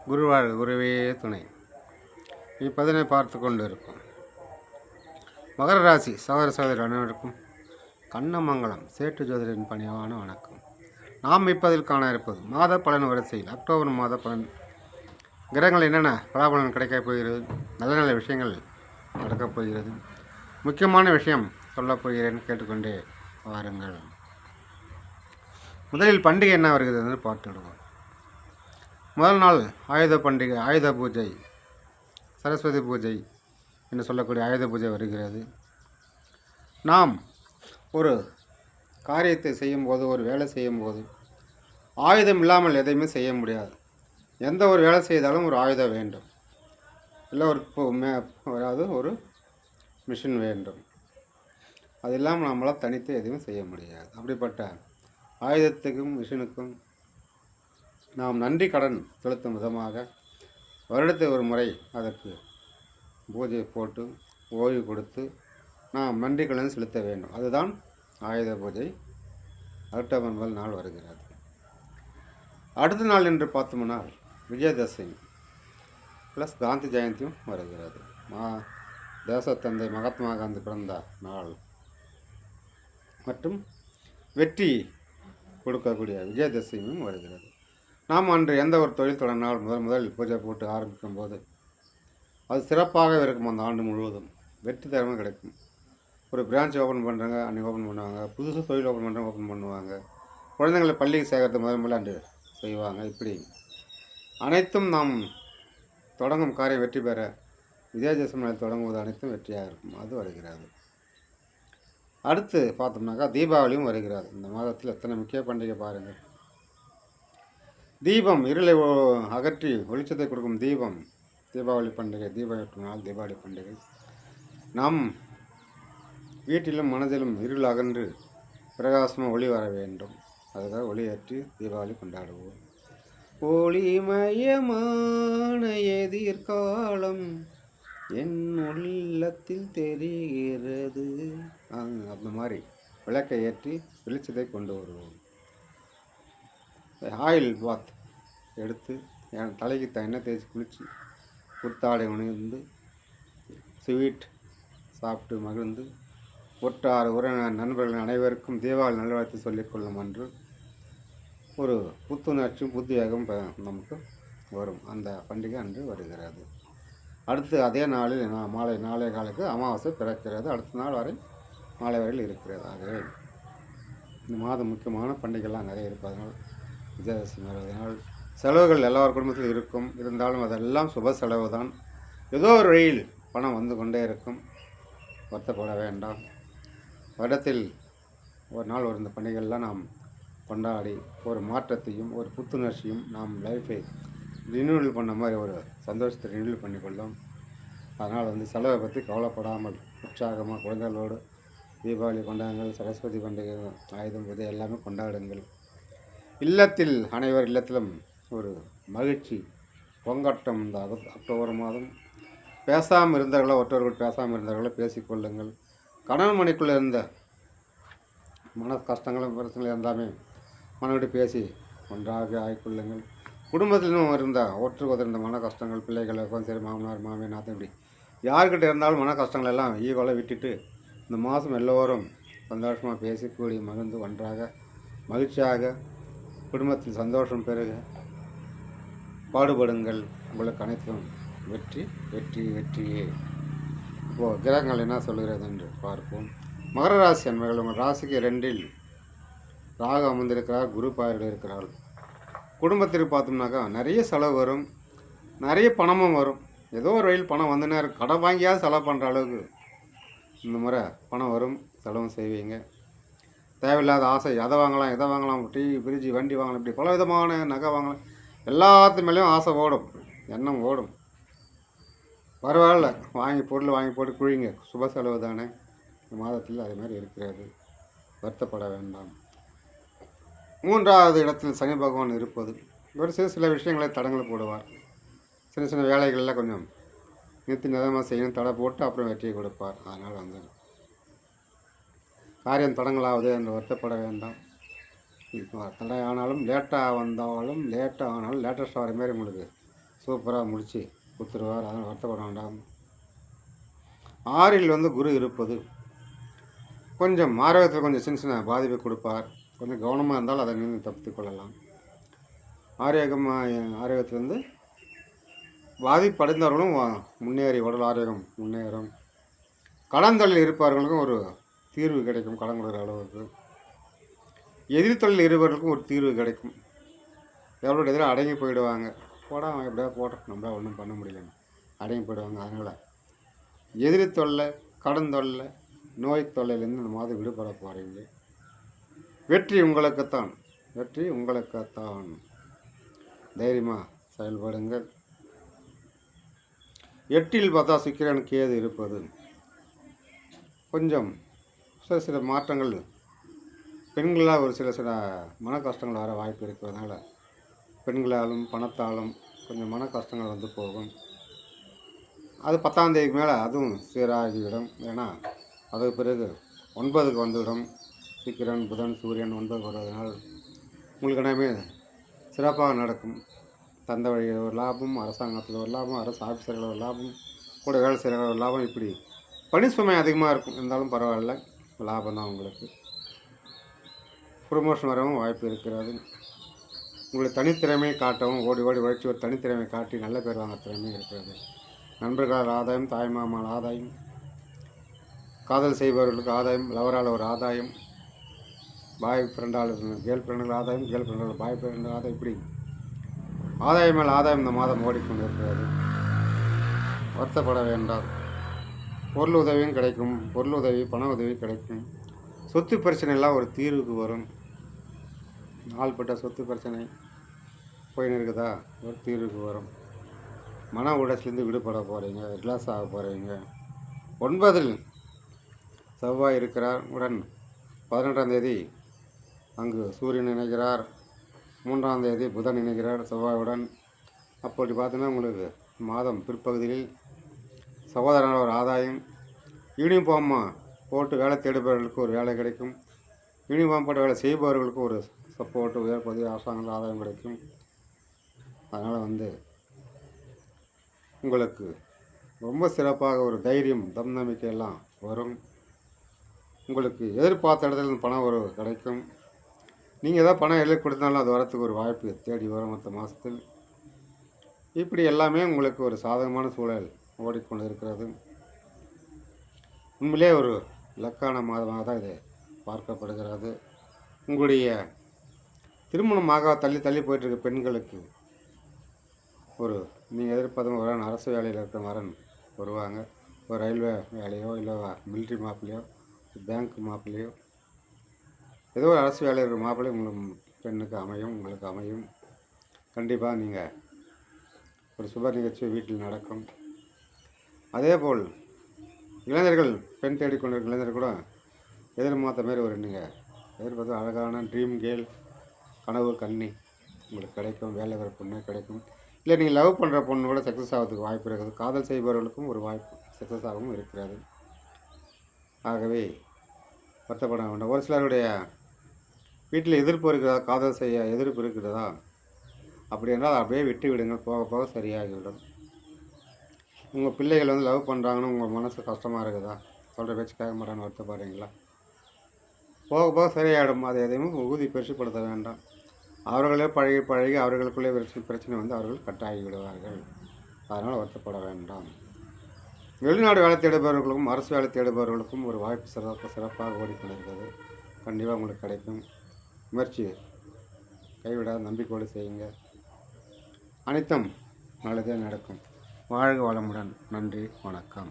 குருவாழ்க குருவே துணை. இப்பதனை பார்த்து கொண்டு இருக்கும் மகர ராசி சகோதர சகோதரி அனைவருக்கும் கண்ணமங்கலம் சேட்டு ஜோதிடரின் பணியான வணக்கம். நாம் இப்பதில் காண இருப்பது மாத பலன் வரிசையில் அக்டோபர் மாத பலன். கிரகங்கள் என்னென்ன பலாபலன் கிடைக்கப் போகிறது, நல்ல நல்ல விஷயங்கள் நடக்கப் போகிறது, முக்கியமான விஷயம் சொல்லப் போகிறேன், கேட்டுக்கொண்டே வாருங்கள். முதலில் பண்டிகை என்ன வருகிறது என்று பார்த்துவிடுவோம். முதல் நாள் ஆயுத பண்டிகை, ஆயுத பூஜை, சரஸ்வதி பூஜை என்று சொல்லக்கூடிய ஆயுத பூஜை வருகிறது. நாம் ஒரு காரியத்தை செய்யும்போது, ஒரு வேலை செய்யும்போது ஆயுதம் இல்லாமல் எதையுமே செய்ய முடியாது. எந்த ஒரு வேலை செய்தாலும் ஒரு ஆயுதம் வேண்டும், இல்லை அதாவது ஒரு மிஷின் வேண்டும். அது இல்லாமல் நம்மளால் தனித்து எதுவும் செய்ய முடியாது. அப்படிப்பட்ட ஆயுதத்துக்கும் மிஷினுக்கும் நாம் நன்றி கடன் செலுத்தும் விதமாக வருடத்தில் ஒரு முறை அதற்கு பூஜை போட்டு ஓய்வு கொடுத்து நாம் நன்றி கடன் செலுத்த வேண்டும். அதுதான் ஆயுத பூஜை. அக்டோபர் முதல் நாள் வருகிறது. அடுத்த நாள் என்று பார்த்தோம்னா விஜயதசமி ப்ளஸ் காந்தி ஜெயந்தியும் வருகிறது. தேசத்தந்தை மகாத்மா காந்தி பிறந்த நாள் மற்றும் வெற்றி கொடுக்கக்கூடிய விஜயதசமியும் வருகிறது. நாம் அன்று எந்த ஒரு தொழில் தொடங்கினால் முதலில் பூஜை போட்டு ஆரம்பிக்கும் போது அது சிறப்பாக இருக்கும். அந்த ஆண்டு முழுவதும் வெற்றி தரமும் கிடைக்கும். ஒரு பிரான்ச் ஓப்பன் பண்ணுறாங்க, அன்றைக்கி ஓப்பன் பண்ணுவாங்க. புதுசு தொழில் ஓப்பன் பண்ணுறாங்க, ஓப்பன் பண்ணுவாங்க. குழந்தைங்களை பள்ளிக்கு சேர்க்கறது முதல் அன்று செய்வாங்க. இப்படி அனைத்தும் நாம் தொடங்கும் காரியம் வெற்றி பெற விஜயதசமி தொடங்குவது அனைத்தும் வெற்றியாக இருக்கும். அது வருகிறது. அடுத்து பார்த்தோம்னாக்கா தீபாவளியும் வருகிறது. இந்த மாதத்தில் எத்தனை முக்கிய பண்டிகை பாருங்கள். தீபம் இருளை அகற்றி வெளிச்சத்தை கொடுக்கும் தீபம். தீபாவளி பண்டிகை, தீபாவளி நாள் தீபாவளி பண்டிகை. நாம் வீட்டிலும் மனதிலும் இருள் அகன்று பிரகாசமாக ஒளி வர வேண்டும். அதுக்காக ஒளியேற்றி தீபாவளி கொண்டாடுவோம். ஒளிமயமான எதிர்காலம் என் உள்ளத்தில் தெரிகிறது. அந்த மாதிரி விளக்கை ஏற்றி வெளிச்சத்தை கொண்டு வருவோம். ஆயில் பாத் எடுத்து என் தலைக்கு எண்ணெய் தேய்ச்சி குளித்து புத்தாடை உணர்ந்து ஸ்வீட் சாப்பிட்டு மகிழ்ந்து ஒட்டார் உறவினர் நண்பர்கள் அனைவருக்கும் தீபாவளி நல்வாழ்த்து சொல்லிக்கொள்ளும் என்று ஒரு புத்துணர்ச்சியும் புத்தியாகவும் நமக்கு வரும். அந்த பண்டிகை அன்று வருகிறது. அடுத்து அதே நாளில் மாலை 4:15 அமாவாசை பிறக்கிறது. அடுத்த நாள் வரை மாலை வரையில் இருக்கிறது. ஆகவே இந்த மாதம் முக்கியமான பண்டிகைலாம் நிறைய இருப்பதனால் விஜயதசமி வருவதனால் செலவுகள் எல்லார் குடும்பத்திலும் இருக்கும். இருந்தாலும் அதெல்லாம் சுப செலவு தான். ஏதோ ஒரு வழியில் பணம் வந்து கொண்டே இருக்கும். வருத்தப்பட வேண்டாம். வருடத்தில் ஒரு நாள் ஒரு இந்த பண்டிகைகள்லாம் நாம் கொண்டாடி ஒரு மாற்றத்தையும் ஒரு புத்துணர்ச்சியும் நாம் லைஃப்பை ரினியூவல் பண்ண மாதிரி ஒரு சந்தோஷத்தை ரினியூவல் பண்ணிக்கொள்ளும். அதனால் செலவை பற்றி கவலைப்படாமல் உற்சாகமாக குழந்தைகளோடு தீபாவளி கொண்டாடுங்கள், சரஸ்வதி பண்டிகை, ஆயுதம் பூஜை எல்லாமே கொண்டாடுங்கள். இல்லத்தில் அனைவர் இல்லத்திலும் ஒரு மகிழ்ச்சி பொங்கட்டம். இந்த அக்டோபர் மாதம் பேசாமல் இருந்தவர்களோ ஒருத்தவர்கள் பேசாமல் இருந்தவர்களோ பேசிக்கொள்ளுங்கள். கணவன் மணிக்குள்ளே இருந்த மன கஷ்டங்களும் பிரச்சனைகள் இருந்தாமே மனவிட்டு பேசி ஒன்றாக ஆகிக்கொள்ளுங்கள். குடும்பத்திலும் இருந்த ஒற்றுவதிருந்த மன கஷ்டங்கள், பிள்ளைகளுக்கும் சரி, மாமனார் மாமியார் நாத்தம், இப்படி யார்கிட்ட இருந்தாலும் மன கஷ்டங்கள் எல்லாம் ஈகோலை விட்டுட்டு இந்த மாதம் எல்லோரும் சந்தோஷமாக பேசி கூடி மகிழ்ந்து ஒன்றாக மகிழ்ச்சியாக குடும்பத்தில் சந்தோஷம் பெருக பாடுபடுங்கள். உங்களுக்கு அனைத்தும் வெற்றி வெற்றி வெற்றியே. இப்போது கிரகங்கள் என்ன சொல்கிறது என்று பார்ப்போம். மகர ராசி என்பவர்கள் உங்கள் ராசிக்கு 2இல் ராகு அமர்ந்திருக்கிறார், குரு பார்வையில் இருக்கிறார்கள். குடும்பத்திற்கு பார்த்தோம்னாக்கா நிறைய செலவு வரும், நிறைய பணமும் வரும். ஏதோ ஒரு வழியில் பணம் வந்துனே இருக்கும். கடன் வாங்கியாவது செலவு பண்ணுற அளவுக்கு இந்த முறை பணம் வரும், செலவும் செய்வீங்க. தேவையில்லாத ஆசை, அதை வாங்கலாம் இதை வாங்கலாம், டிவி ஃப்ரிட்ஜு வண்டி வாங்கலாம், இப்படி பல விதமான நகை வாங்கலாம், எல்லாத்து மேலேயும் ஆசை ஓடும், எண்ணம் ஓடும். பரவாயில்ல, பொருள் வாங்கி போட்டு குழிங்க, சுப செலவு தானே. இந்த மாதத்தில் அதே மாதிரி இருக்கிறது, வருத்தப்பட வேண்டாம். 3வது இடத்தில் சனி பகவான் இருப்பது ஒரு சில விஷயங்களை தடங்கள் போடுவார். சின்ன சின்ன வேலைகளில் கொஞ்சம் நிறுத்தி நிதமாக செய்யணும், தடை போட்டு அப்புறம் வெற்றியை கொடுப்பார். அதனால் காரியம் தடங்களாவது என்று வருத்தப்பட வேண்டாம். தடை ஆனாலும் லேட்டாக வந்தாலும் லேட்டஸ்ட் ஆகிற மாதிரி உங்களுக்கு சூப்பராக முடித்து கொடுத்துருவார். அதனால் வருத்தப்பட வேண்டாம். 6ல் வந்து குரு இருப்பது கொஞ்சம் ஆரோக்கியத்தில் கொஞ்சம் சின்ன சின்ன பாதிப்பை கொடுப்பார். கொஞ்சம் கவனமாக இருந்தால் அதை நீங்கள் தப்பித்து கொள்ளலாம். ஆரோக்கியத்திலேருந்து பாதிப்படைந்தவர்களும் முன்னேறி உடல் ஆரோக்கியம் முன்னேறும். கடன் தொழில் இருப்பவர்களுக்கும் ஒரு தீர்வு கிடைக்கும். கடன் கொடுக்குற அளவுக்கு எதிர் தொழில் இருப்பவர்களுக்கும் ஒரு தீர்வு கிடைக்கும். எவ்வளோ எதிராக அடங்கி போயிடுவாங்க. போடா அவன் எப்படியா போட்டோம், நம்மளால் ஒன்றும் பண்ண முடியலன்னு அடங்கி போயிடுவாங்க. அதனால் எதிரி தொல்லை, கடன் தொல்லை, நோய் தொல்லையிலேருந்து இந்த மாதம் விடுபட போகிறீங்க. வெற்றி உங்களுக்குத்தான், வெற்றி உங்களுக்குத்தான். தைரியமாக செயல்படுங்கள். 8ல் பார்த்தா சுக்கிரன் கேது இருப்பது கொஞ்சம் சில மாற்றங்கள், பெண்களால் ஒரு சில மன கஷ்டங்கள் வர வாய்ப்பு இருக்கிறதுனால பெண்களாலும் பணத்தாலும் கொஞ்சம் மன கஷ்டங்கள் வந்து போகும். அது 10ஆம் தேதிக்கு மேலே அதுவும் சீராகிவிடும். ஏன்னா அதுக்கு பிறகு 9க்கு வந்துவிடும். சுக்கிரன் புதன் சூரியன் 9க்கு வருவதனால் உங்களுக்கு எல்லாமே சிறப்பாக நடக்கும். தந்தை வழியில் ஒரு லாபம், அரசாங்கத்தில் ஒரு லாபம், அரசு ஆஃபீஸர்கள் ஒரு லாபம், கூட வேலை செய்கிற ஒரு லாபம். இப்படி பணி சுமை அதிகமாக இருக்கும். இருந்தாலும் பரவாயில்ல, லாபம் தான் உங்களுக்கு. ப்ரொமோஷன் வரவும் வாய்ப்பு இருக்கிறது. உங்களை தனித்திறமையை காட்டவும் ஓடி ஓடி உழைச்சி ஒரு தனித்திறமை காட்டி நல்ல பேர் வாங்க திறமை இருக்கிறது. நண்பர்களால் ஆதாயம், தாய்மாமால் ஆதாயம், காதல் செய்பவர்களுக்கு ஆதாயம், லவரால் ஒரு ஆதாயம், பாய் ஃப்ரெண்டால் கேர்ள் ஃப்ரெண்டுகள் ஆதாயம், கேர்ள் ஃப்ரெண்டால் பாய் ஃப்ரெண்டு ஆதாயம். இப்படி ஆதாயம் மேல் ஆதாயம் இந்த மாதம் ஓடிக்கொண்டு இருக்கிறது. வருத்தப்பட வேண்டாம். பொருள் உதவியும் கிடைக்கும். பொருள் உதவி, பண உதவி கிடைக்கும். சொத்து பிரச்சனைலாம் ஒரு தீர்வுக்கு வரும். நாள்பட்ட சொத்து பிரச்சனை போயின்னு இருக்குதா, ஒரு தீர்வுக்கு வரும். மன உடச்சிலேருந்து விடுபட போகிறீங்க. ரிலாக்ஸ் ஆக போகிறீங்க. 9ல் செவ்வாய் இருக்கிறார். உடன் 11ஆம் தேதி அங்கு சூரியன் இணைகிறார். 3ஆம் தேதி புதன் இணைகிறார் செவ்வாயுடன். அப்படி பார்த்தீங்கன்னா உங்களுக்கு மாதம் பிற்பகுதியில் சகோதரனால் ஒரு ஆதாயம், யூனிஃபார்மாக போட்டு வேலை தேடுபவர்களுக்கு ஒரு வேலை கிடைக்கும். யூனிஃபார்ம் போட்டு வேலை செய்பவர்களுக்கு ஒரு சப்போர்ட்டு, உயர் பதவி, அரசாங்க ஆதாயம் கிடைக்கும். அதனால் உங்களுக்கு ரொம்ப சிறப்பாக ஒரு தைரியம், தன்னம்பிக்கையெல்லாம் வரும். உங்களுக்கு எதிர்பார்த்த இடத்துல பணம் ஒரு கிடைக்கும். நீங்கள் ஏதாவது பணம் எழுதி கொடுத்தாலும் அது வரத்துக்கு ஒரு வாய்ப்பு தேடி வரும் மற்ற மாதத்தில். இப்படி எல்லாமே உங்களுக்கு ஒரு சாதகமான சூழல் ஓடிக்கொண்டு இருக்கிறது. உண்மையிலே ஒரு இலக்கான மாதமாக தான் இது பார்க்கப்படுகிறது. உங்களுடைய திருமணமாக தள்ளி தள்ளி போயிட்டுருக்க பெண்களுக்கு ஒரு நீங்கள் எதிர்பார்த்த வரன், அரசு வேலையில் இருக்கிற வரன் வருவாங்க. ஒரு ரயில்வே வேலையோ, இல்லை மிலிட்ரி மாப்பிள்ளையோ, பேங்க் மாப்பிள்ளையோ, ஏதோ ஒரு அரசு வேலையில் இருக்கிற மாப்பிள்ளை உங்களுக்கு பெண்ணுக்கு அமையும், உங்களுக்கு அமையும். கண்டிப்பாக நீங்கள் ஒரு சுப நிகழ்ச்சி வீட்டில் நடக்கும். அதேபோல் இளைஞர்கள், பெண் தேடிக்கொண்டிருக்கிற இளைஞர்கள் கூட எதிர்பார்த்த மாரி ஒரு நீங்கள் எதிர்பார்த்த அழகான ட்ரீம் கேர்ள், கனவு கன்னி உங்களுக்கு கிடைக்கும். வேலை வர பொண்ணு கிடைக்கும். இல்லை நீங்கள் லவ் பண்ணுற பொண்ணு கூட சக்ஸஸ் ஆகிறதுக்கு வாய்ப்பு இருக்குது. காதல் செய்பவர்களுக்கும் ஒரு வாய்ப்பு சக்ஸஸ் ஆகவும் இருக்கிறது. ஆகவே வருத்தப்பட வேண்டாம். ஒரு சிலருடைய வீட்டில் எதிர்ப்பு இருக்கிறதா, காதல் செய்ய எதிர்ப்பு இருக்கிறதா, அப்படி என்றால் அப்படியே விட்டு விடுங்கள். போக போக சரியாகிவிடும். உங்கள் பிள்ளைகள் வந்து லவ் பண்ணுறாங்கன்னு உங்கள் மனசு கஷ்டமாக இருக்குதா, சொல்கிற பேச்சு கேட்க மாட்டான்னு வருத்தப்படுறீங்களா, போக போக சரியாயிடும். அதை எதையும் ஊதி பெருசுப்படுத்த வேண்டாம். அவர்களே பழகி பழகி அவர்களுக்குள்ளே பிரச்சனை வந்து அவர்கள் கட்டாகி விடுவார்கள். அதனால் வருத்தப்பட வேண்டாம். வெளிநாடு வேலை தேடுபவர்களுக்கும் அரசு வேலை தேடுபவர்களுக்கும் ஒரு வாய்ப்பு சிறப்பாக ஓடிக்கொண்டிருக்கிறது. கண்டிப்பாக உங்களுக்கு கிடைக்கும். முயற்சி கைவிடாத நம்பிக்கையோடு செய்யுங்க. அனைத்தும் நல்லதே நடக்கும். வாழ்க வளமுடன். நன்றி, வணக்கம்.